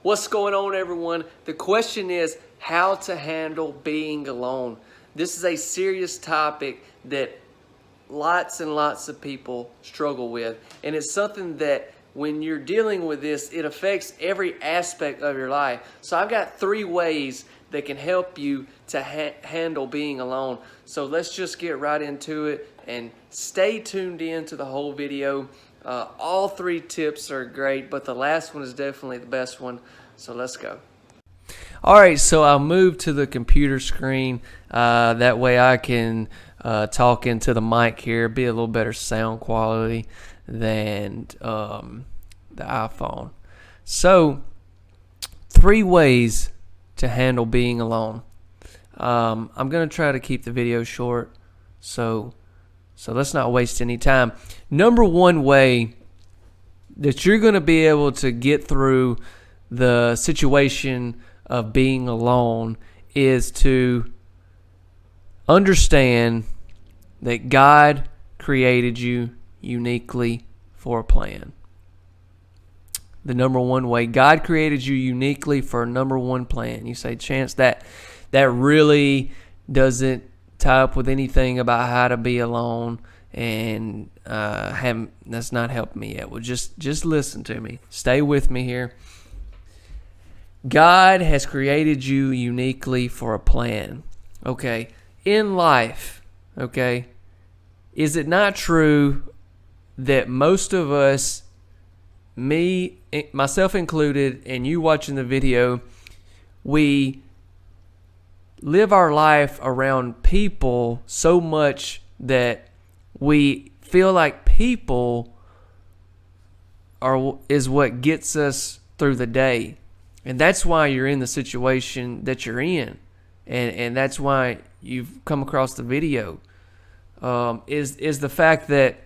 What's going on, everyone? The question is how to handle being alone. This is a serious topic that lots and lots of people struggle with, and it's something that when you're dealing with this, it affects every aspect of your life. So I've got 3 ways that can help you to handle being alone. So let's just get right into it and stay tuned in to the whole video. All 3 tips are great, but the last one is definitely the best one. So let's go. All right, so I'll move to the computer screen. That way I can talk into the mic here, be a little better sound quality than the iPhone. So 3 ways to handle being alone. I'm going to try to keep the video short, so let's not waste any time. Number 1 way that you're going to be able to get through the situation of being alone is to understand that God created you uniquely for a plan. The number 1 way, God created you uniquely for a number 1 plan. You say, Chance, that really doesn't tie up with anything about how to be alone, and that's not helped me yet. Well, just listen to me. Stay with me here. God has created you uniquely for a plan. Okay, in life, okay, is it not true that most of us, me, myself included, and you watching the video, we live our life around people so much that we feel like people is what gets us through the day. And that's why you're in the situation that you're in. And that's why you've come across the video. Is the fact that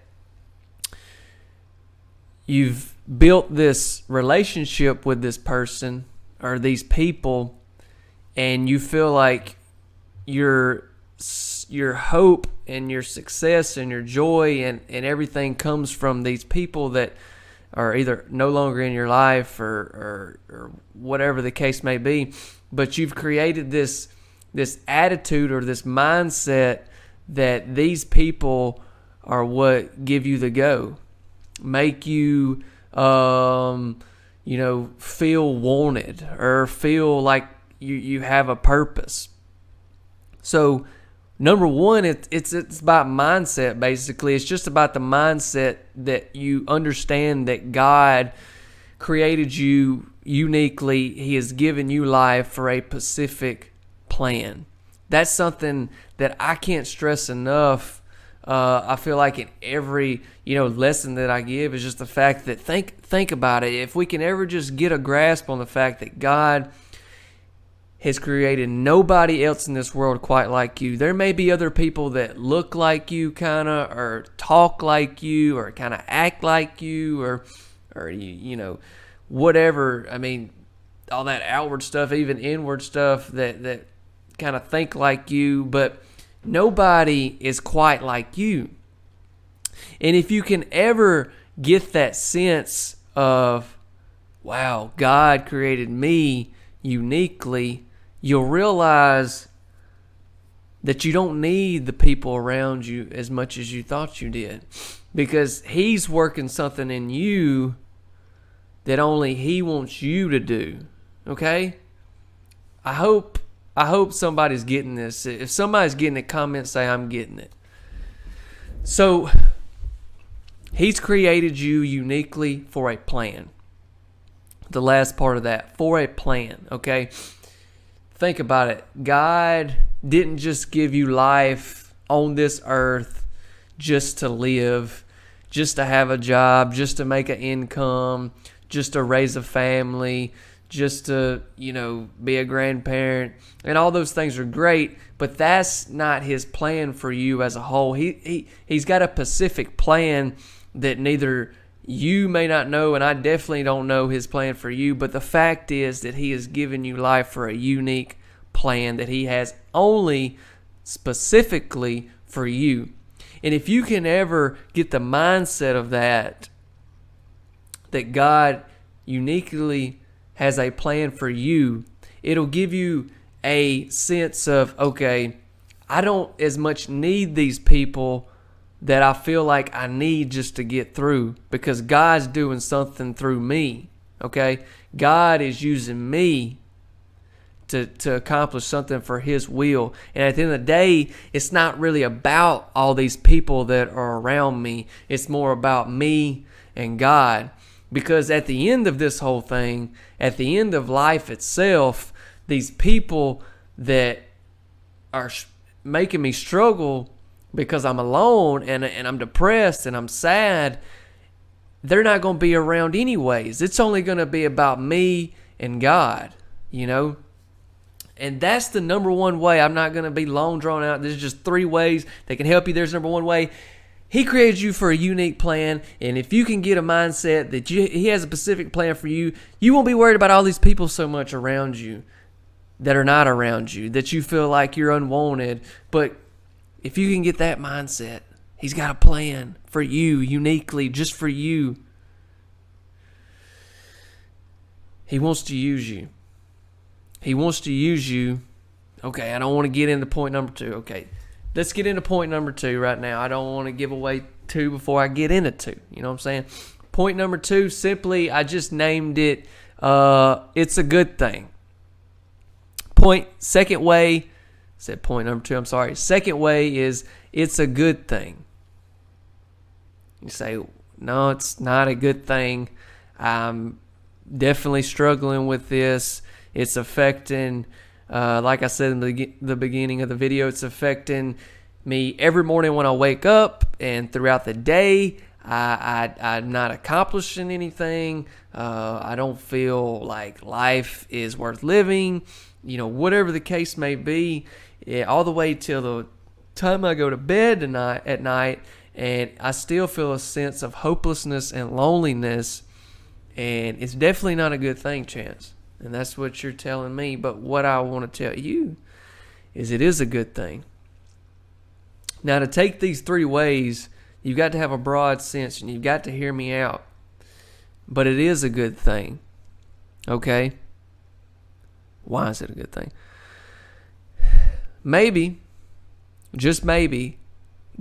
you've built this relationship with this person or these people, and you feel like your hope and your success and your joy and everything comes from these people that are either no longer in your life or whatever the case may be. But you've created this attitude or this mindset that these people are what give you the go, make you feel wanted or feel like you have a purpose. So number 1, it's about mindset, basically. It's just about the mindset that you understand that God created you uniquely. He has given you life for a specific plan. That's something that I can't stress enough. I feel like in every lesson that I give is just the fact that think about it. If we can ever just get a grasp on the fact that God has created nobody else in this world quite like you. There may be other people that look like you kind of, or talk like you, or kind of act like you, or whatever. I mean, all that outward stuff, even inward stuff that kind of think like you, but nobody is quite like you. And if you can ever get that sense of, wow, God created me uniquely, you'll realize that you don't need the people around you as much as you thought you did, because He's working something in you that only He wants you to do. Okay? I hope somebody's getting this. If somebody's getting it, comment, say I'm getting it. So He's created you uniquely for a plan. The last part of that, for a plan, okay? Think about it. God didn't just give you life on this earth just to live, just to have a job, just to make an income, just to raise a family, just to, be a grandparent. And all those things are great, but that's not His plan for you as a whole. He's got a specific plan that neither you may not know, and I definitely don't know His plan for you, but the fact is that He has given you life for a unique plan that He has only specifically for you. And if you can ever get the mindset of that God uniquely has a plan for you, it'll give you a sense of, okay, I don't as much need these people that I feel like I need just to get through, because God's doing something through me. Okay? God is using me to accomplish something for His will. And at the end of the day, it's not really about all these people that are around me. It's more about me and God. Because at the end of this whole thing, at the end of life itself, these people that are making me struggle because I'm alone and I'm depressed and I'm sad, they're not going to be around anyways. It's only going to be about me and God, you know? And that's the number one way. I'm not going to be long drawn out. There's just 3 ways that can help you. There's number 1 way. He created you for a unique plan, and if you can get a mindset that He has a specific plan for you, you won't be worried about all these people so much around you that are not around you, that you feel like you're unwanted. But if you can get that mindset, He's got a plan for you, uniquely, just for you. He wants to use you. He wants to use you. Okay, I don't want to get into point number 2. Okay, let's get into point number 2 right now. I don't want to give away 2 before I get into 2. You know what I'm saying? Point number 2, simply, I just named it, it's a good thing. Second way, said point number 2, I'm sorry. Second way is, it's a good thing. You say, no, it's not a good thing. I'm definitely struggling with this. It's affecting, like I said in the beginning of the video, it's affecting me every morning when I wake up and throughout the day. I'm not accomplishing anything. I don't feel like life is worth living. You know, whatever the case may be, all the way till the time I go to bed at night, and I still feel a sense of hopelessness and loneliness, and it's definitely not a good thing, Chance. And that's what you're telling me. But what I want to tell you is it is a good thing. Now, to take these 3 ways, you've got to have a broad sense, and you've got to hear me out. But it is a good thing. Okay? Why is it a good thing? Maybe, just maybe,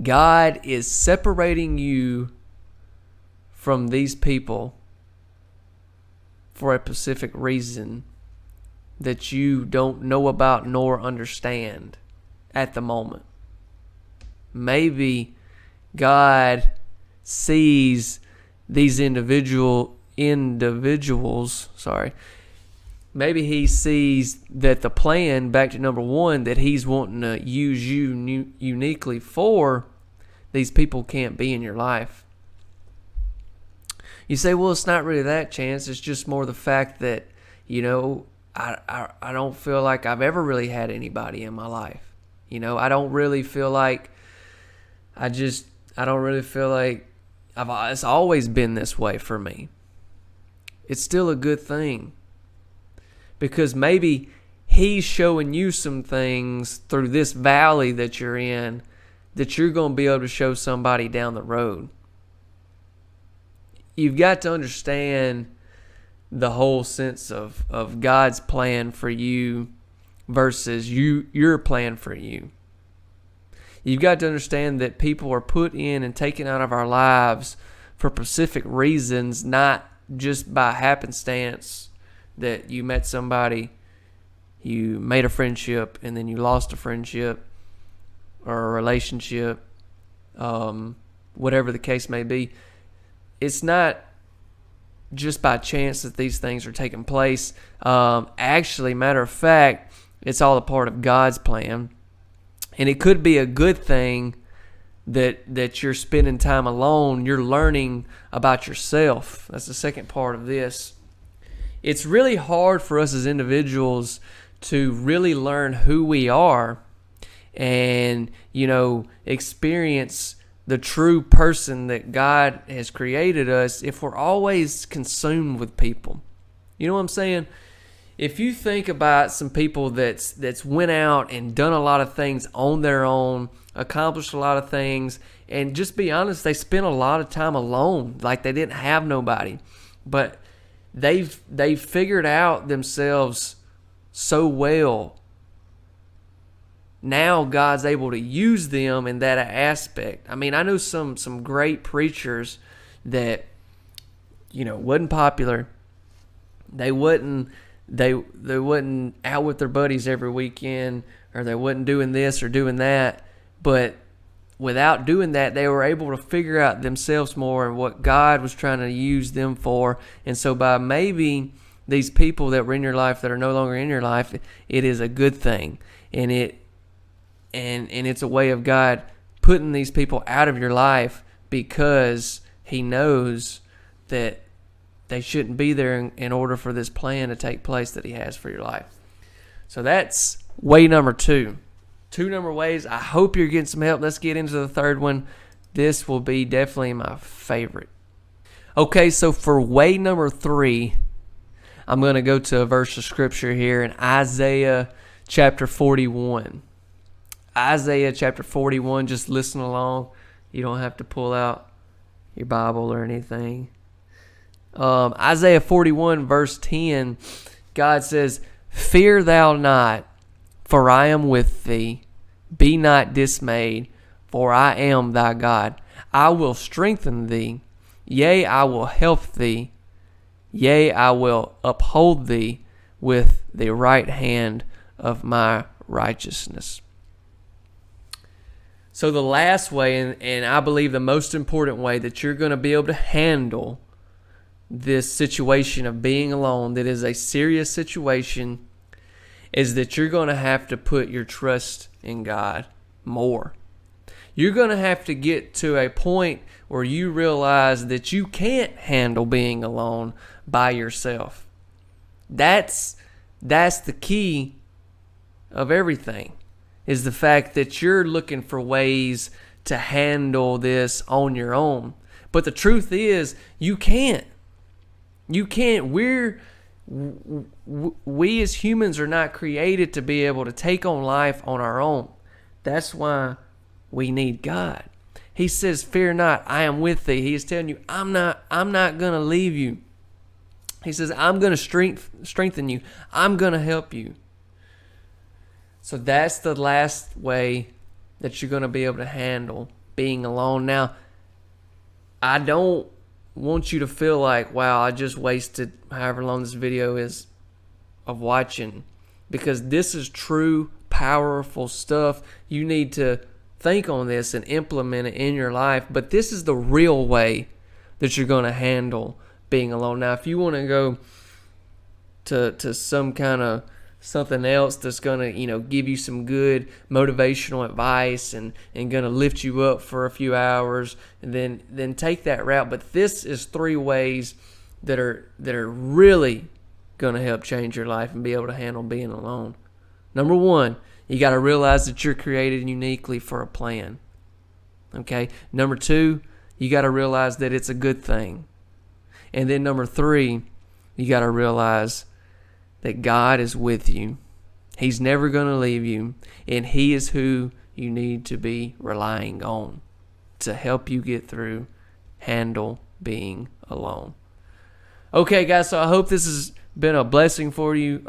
God is separating you from these people for a specific reason that you don't know about nor understand at the moment. Maybe God sees these individuals, maybe He sees that the plan, back to number 1, that He's wanting to use you uniquely for, these people can't be in your life. You say, well, it's not really that, Chance. It's just more the fact that, you know, I don't feel like I've ever really had anybody in my life. You know, I don't really feel like it's always been this way for me. It's still a good thing. Because maybe He's showing you some things through this valley that you're in that you're going to be able to show somebody down the road. You've got to understand the whole sense of God's plan for you versus your plan for you. You've got to understand that people are put in and taken out of our lives for specific reasons, not just by happenstance that you met somebody, you made a friendship, and then you lost a friendship or a relationship, whatever the case may be. It's not just by chance that these things are taking place. Actually, matter of fact, it's all a part of God's plan. And it could be a good thing that you're spending time alone. You're learning about yourself. That's the second part of this. It's really hard for us as individuals to really learn who we are and, experience the true person that God has created us if we're always consumed with people. You know what I'm saying? If you think about some people that's went out and done a lot of things on their own, accomplished a lot of things, and just be honest, they spent a lot of time alone, like they didn't have nobody. But they've figured out themselves so well. Now God's able to use them in that aspect. I mean, I know some great preachers that, wasn't popular. They wasn't out with their buddies every weekend, or they wasn't doing this or doing that. But without doing that, they were able to figure out themselves more and what God was trying to use them for. And so by maybe these people that were in your life that are no longer in your life, it is a good thing. And it's a way of God putting these people out of your life because He knows that they shouldn't be there in order for this plan to take place that He has for your life. So that's way number 2. 2 number ways. I hope you're getting some help. Let's get into the third one. This will be definitely my favorite. Okay, so for way number 3, I'm going to go to a verse of scripture here in Isaiah chapter 41. Isaiah chapter 41, just listen along. You don't have to pull out your Bible or anything. Isaiah 41 verse 10, God says, "Fear thou not, for I am with thee. Be not dismayed, for I am thy God. I will strengthen thee. Yea, I will help thee. Yea, I will uphold thee with the right hand of my righteousness." So the last way, and I believe the most important way that you're going to be able to handle this situation of being alone, that is a serious situation, is that you're going to have to put your trust in God more. You're going to have to get to a point where you realize that you can't handle being alone by yourself. That's the key of everything, is the fact that you're looking for ways to handle this on your own. But the truth is, you can't. You can't. We as humans are not created to be able to take on life on our own. That's why we need God. He says, "Fear not, I am with thee." He is telling you, I'm not going to leave you. He says, I'm going to strengthen you. I'm going to help you. So that's the last way that you're going to be able to handle being alone. Now, I don't want you to feel like, wow, I just wasted however long this video is of watching, because this is true, powerful stuff. You need to think on this and implement it in your life. But this is the real way that you're going to handle being alone. Now, if you want to go to some kind of something else that's going to, give you some good motivational advice and going to lift you up for a few hours, and then take that route. But this is 3 ways that are really going to help change your life and be able to handle being alone. Number 1, you got to realize that you're created uniquely for a plan. Okay? Number 2, you got to realize that it's a good thing. And then number 3, you got to realize that God is with you. He's never going to leave you, and He is who you need to be relying on to help you get through, handle being alone. Okay, guys, so I hope this has been a blessing for you.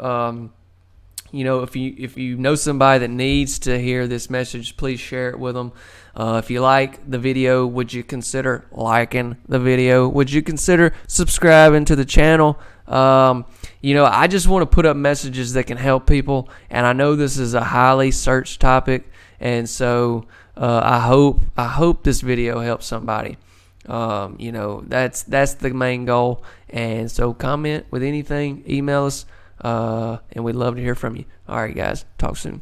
If you know somebody that needs to hear this message, please share it with them. If you like the video, would you consider liking the video? Would you consider subscribing to the channel? I just want to put up messages that can help people, and I know this is a highly searched topic, and so I hope this video helps somebody. That's the main goal. And so comment with anything, email us, and we'd love to hear from you. All right, guys, talk soon.